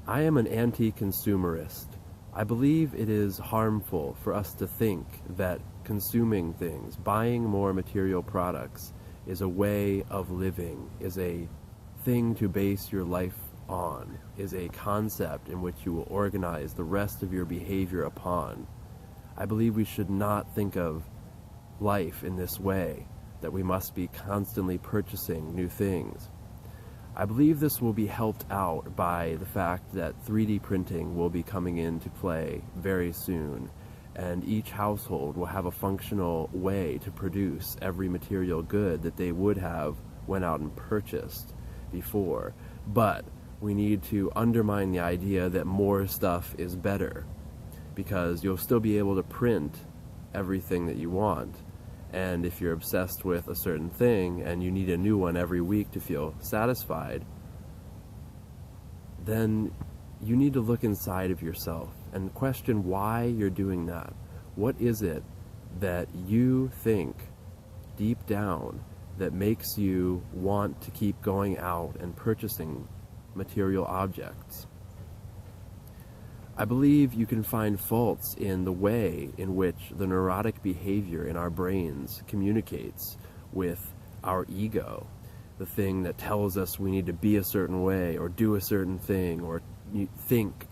I am an anti-consumerist. I believe it is harmful for us to think that consuming things, buying more material products, is a way of living, is a thing to base your life on, is a concept in which you will organize the rest of your behavior upon. I believe we should not think of life in this way, that we must be constantly purchasing new things. I believe this will be helped out by the fact that 3D printing will be coming into play very soon, and each household will have a functional way to produce every material good that they would have went out and purchased before. But we need to undermine the idea that more stuff is better, because you'll still be able to print everything that you want. And if you're obsessed with a certain thing and you need a new one every week to feel satisfied, then you need to look inside of yourself and question why you're doing that. What is it that you think deep down that makes you want to keep going out and purchasing material objects? I believe you can find faults in the way in which the neurotic behavior in our brains communicates with our ego, the thing that tells us we need to be a certain way or do a certain thing or think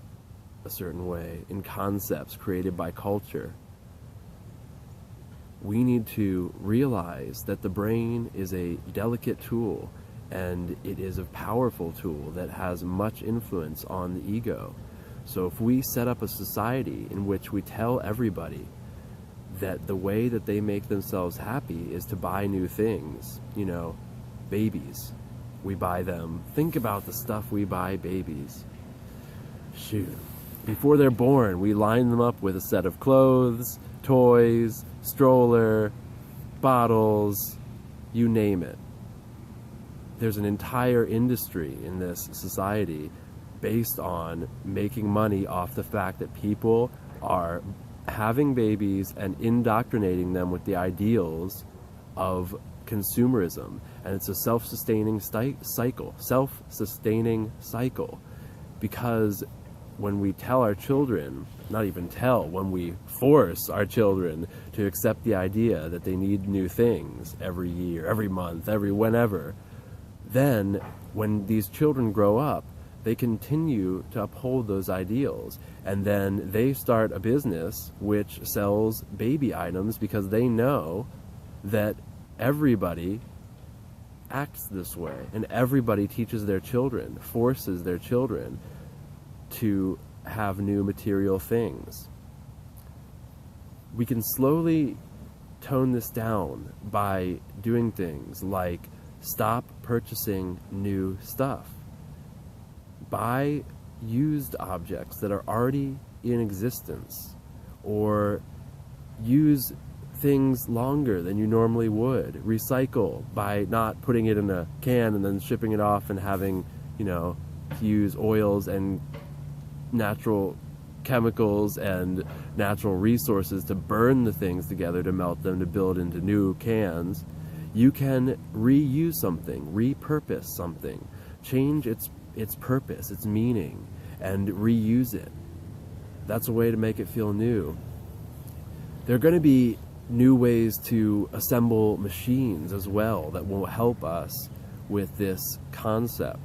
a certain way in concepts created by culture. We need to realize that the brain is a delicate tool, and it is a powerful tool that has much influence on the ego. So if we set up a society in which we tell everybody that the way that they make themselves happy is to buy new things, babies, we buy them. Think about the stuff we buy babies. Shoot. Before they're born, we line them up with a set of clothes, toys, stroller, bottles, you name it. There's an entire industry in this society based on making money off the fact that people are having babies and indoctrinating them with the ideals of consumerism. And it's a self-sustaining cycle, because when we tell our children, when we force our children to accept the idea that they need new things every year, every month, whenever, then when these children grow up, they continue to uphold those ideals, and then they start a business which sells baby items because they know that everybody acts this way, and everybody teaches their children, forces their children to have new material things. We can slowly tone this down by doing things like stop purchasing new stuff. Buy used objects that are already in existence, or use things longer than you normally would. Recycle by not putting it in a can and then shipping it off and having, to use oils and natural chemicals and natural resources to burn the things together to melt them to build into new cans. You can reuse something, repurpose something, change its purpose, its meaning, and reuse it. That's a way to make it feel new. There are going to be new ways to assemble machines as well that will help us with this concept.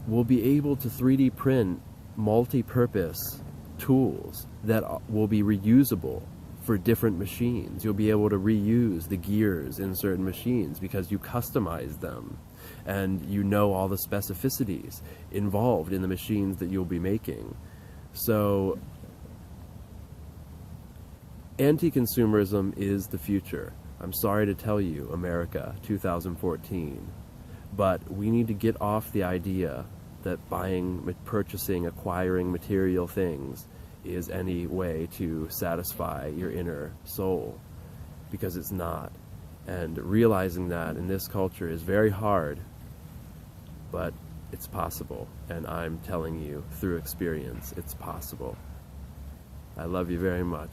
We'll be able to 3D print multi-purpose tools that will be reusable for different machines. You'll be able to reuse the gears in certain machines because you customize them and you know all the specificities involved in the machines that you'll be making. So anti-consumerism is the future. I'm sorry to tell you, America 2014, but we need to get off the idea that buying, purchasing, acquiring material things is any way to satisfy your inner soul, because it's not. And realizing that in this culture is very hard, but it's possible. And I'm telling you through experience, it's possible. I love you very much.